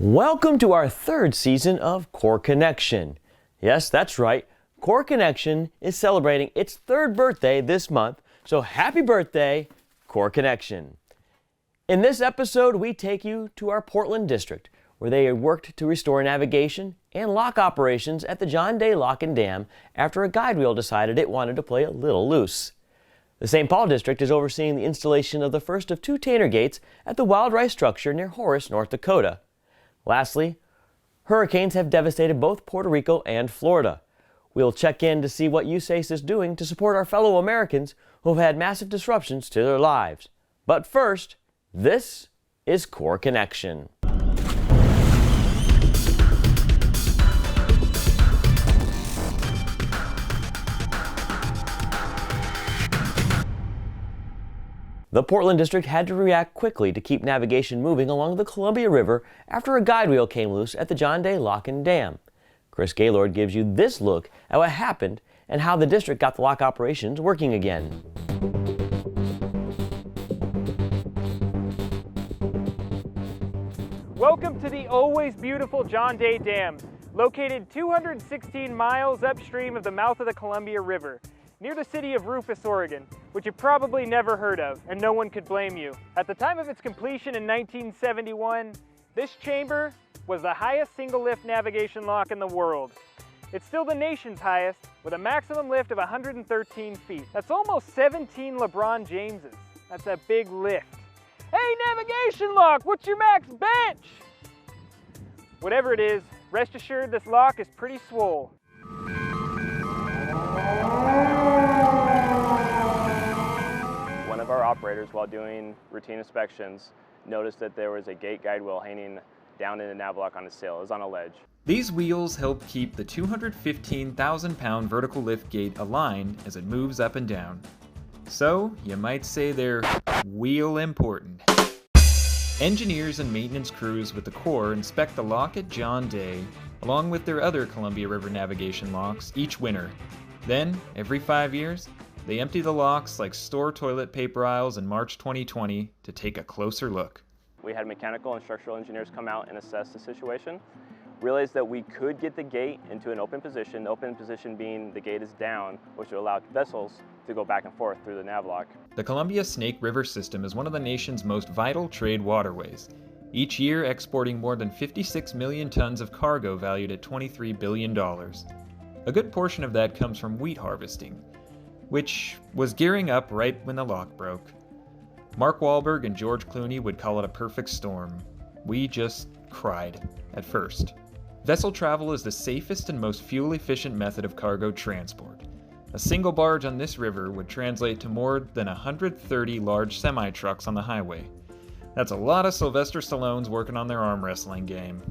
Welcome to our third season of Core Connection. Yes, that's right. Core Connection is celebrating its third birthday this month, so happy birthday, Core Connection. In this episode, we take you to our Portland district, where they worked to restore navigation and lock operations at the John Day Lock and Dam after a guide wheel decided it wanted to play a little loose. The St. Paul district is overseeing the installation of the first of two Tainter gates at the Wild Rice structure near Horace, North Dakota. Lastly, hurricanes have devastated both Puerto Rico and Florida. We'll check in to see what USACE is doing to support our fellow Americans who have had massive disruptions to their lives. But first, this is Core Connection. The Portland district had to react quickly to keep navigation moving along the Columbia River after a guide wheel came loose at the John Day Lock and Dam. Chris Gaylord gives you this look at what happened and how the district got the lock operations working again. Welcome to the always beautiful John Day Dam, located 216 miles upstream of the mouth of the Columbia River, near the city of Rufus, Oregon, which you probably never heard of, and no one could blame you. At the time of its completion in 1971, this chamber was the highest single-lift navigation lock in the world. It's still the nation's highest, with a maximum lift of 113 feet. That's almost 17 LeBron Jameses. That's a big lift. Hey, navigation lock, what's your max bench? Whatever it is, rest assured this lock is pretty swole. One of our operators, while doing routine inspections, noticed that there was a gate guide wheel hanging down in the nav lock on its sail. It was on a ledge. These wheels help keep the 215,000-pound vertical lift gate aligned as it moves up and down. So, you might say they're wheel important. Engineers and maintenance crews with the Corps inspect the lock at John Day, along with their other Columbia River navigation locks, each winter. Then, every 5 years, they empty the locks like store toilet paper aisles in March 2020 to take a closer look. We had mechanical and structural engineers come out and assess the situation, realized that we could get the gate into an open position, the open position being the gate is down, which would allow vessels to go back and forth through the nav lock. The Columbia Snake River system is one of the nation's most vital trade waterways, each year exporting more than 56 million tons of cargo valued at $23 billion. A good portion of that comes from wheat harvesting, which was gearing up right when the lock broke. Mark Wahlberg and George Clooney would call it a perfect storm. We just cried at first. Vessel travel is the safest and most fuel-efficient method of cargo transport. A single barge on this river would translate to more than 130 large semi-trucks on the highway. That's a lot of Sylvester Stallones working on their arm wrestling game.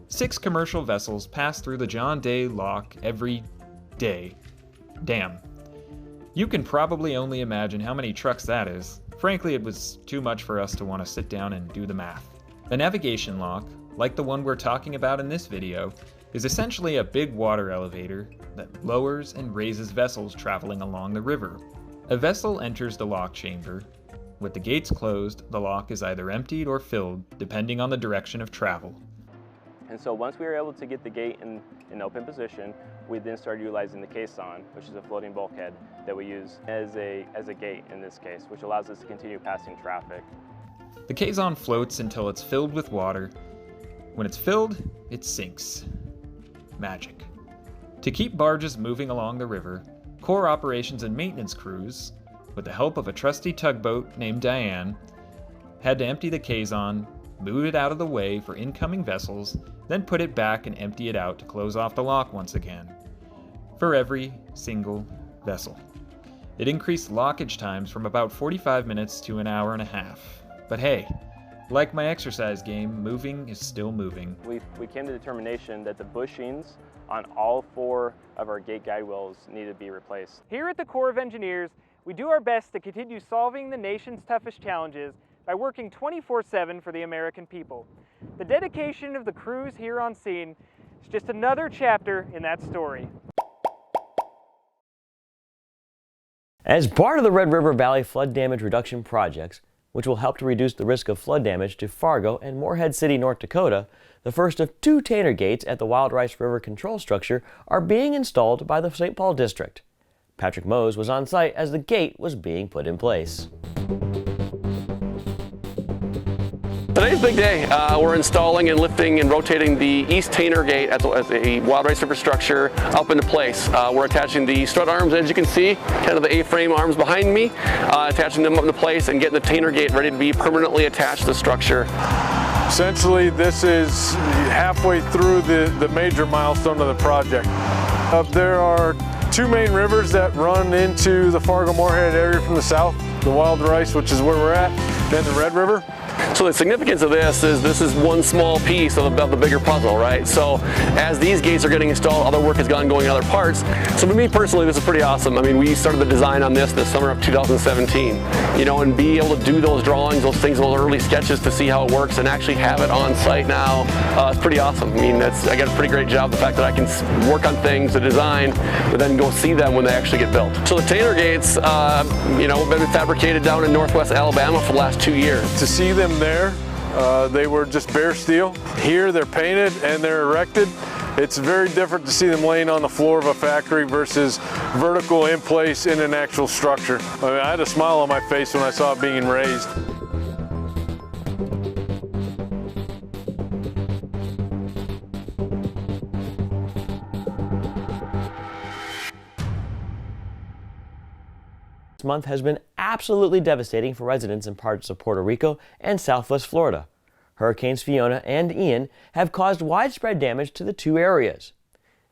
6 commercial vessels pass through the John Day Lock every day. Damn. You can probably only imagine how many trucks that is. Frankly, it was too much for us to want to sit down and do the math. A navigation lock, like the one we're talking about in this video, is essentially a big water elevator that lowers and raises vessels traveling along the river. A vessel enters the lock chamber. With the gates closed, the lock is either emptied or filled, depending on the direction of travel. And so once we were able to get the gate in open position, we then started utilizing the caisson, which is a floating bulkhead that we use as a gate in this case, which allows us to continue passing traffic. The caisson floats until it's filled with water. When it's filled, it sinks. Magic. To keep barges moving along the river, Corps operations and maintenance crews, with the help of a trusty tugboat named Diane, had to empty the caisson, move it out of the way for incoming vessels, then put it back and empty it out to close off the lock once again. For every single vessel. It increased lockage times from about 45 minutes to an hour and a half. But hey, like my exercise game, moving is still moving. We came to the determination that the bushings on all 4 of our gate guide wheels needed to be replaced. Here at the Corps of Engineers, we do our best to continue solving the nation's toughest challenges by working 24/7 for the American people. The dedication of the crews here on scene is just another chapter in that story. As part of the Red River Valley Flood Damage Reduction Projects, which will help to reduce the risk of flood damage to Fargo and Morehead City, North Dakota, the first of 2 Tainter gates at the Wild Rice River control structure are being installed by the St. Paul District. Patrick Mose was on site as the gate was being put in place. Today's a big day. We're installing and lifting and rotating the east Tainter gate at the Wild Rice River structure up into place. We're attaching the strut arms, as you can see, kind of the A-frame arms behind me, attaching them up into place and getting the Tainter gate ready to be permanently attached to the structure. Essentially, this is halfway through the major milestone of the project. There are 2 main rivers that run into the Fargo-Moorhead area from the south, the Wild Rice, which is where we're at, then the Red River. So the significance of this is one small piece of the bigger puzzle, right? So as these gates are getting installed, other work has going in other parts. So for me personally, this is pretty awesome. I mean, we started the design on this summer of 2017, and be able to do those drawings, those things, those early sketches to see how it works and actually have it on site now, it's pretty awesome. I mean, I got a pretty great job, the fact that I can work on things, the design, but then go see them when they actually get built. So the Tainter gates, have been fabricated down in northwest Alabama for the last 2 years. To see them there, they were just bare steel. Here they're painted and they're erected. It's very different to see them laying on the floor of a factory versus vertical in place in an actual structure. I mean, I had a smile on my face when I saw it being raised. This month has been absolutely devastating for residents in parts of Puerto Rico and southwest Florida. Hurricanes Fiona and Ian have caused widespread damage to the 2 areas.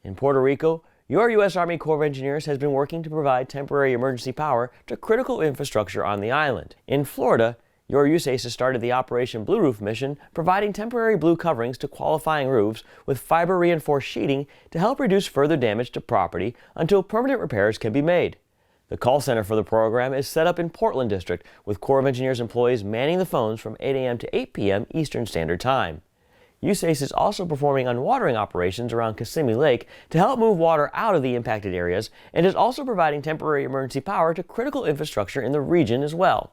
In Puerto Rico, your U.S. Army Corps of Engineers has been working to provide temporary emergency power to critical infrastructure on the island. In Florida, your USACE has started the Operation Blue Roof mission, providing temporary blue coverings to qualifying roofs with fiber-reinforced sheeting to help reduce further damage to property until permanent repairs can be made. The call center for the program is set up in Portland District, with Corps of Engineers employees manning the phones from 8 a.m. to 8 p.m. Eastern Standard Time. USACE is also performing unwatering operations around Kissimmee Lake to help move water out of the impacted areas, and is also providing temporary emergency power to critical infrastructure in the region as well.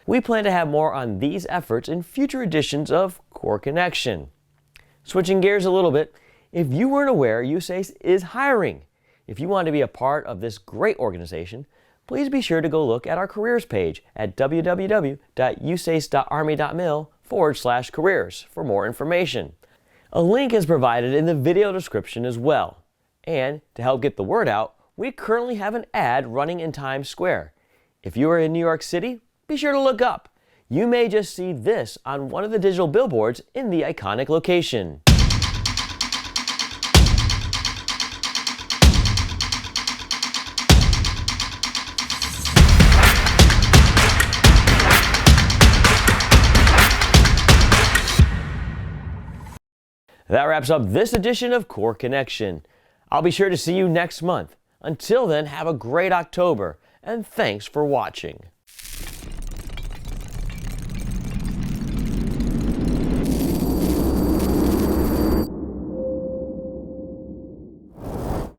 We plan to have more on these efforts in future editions of Corps Connection. Switching gears a little bit, if you weren't aware, USACE is hiring. If you want to be a part of this great organization, please be sure to go look at our careers page at www.usace.army.mil/careers for more information. A link is provided in the video description as well. And to help get the word out, we currently have an ad running in Times Square. If you are in New York City, be sure to look up. You may just see this on one of the digital billboards in the iconic location. That wraps up this edition of Corps Connection. I'll be sure to see you next month. Until then, have a great October, and thanks for watching.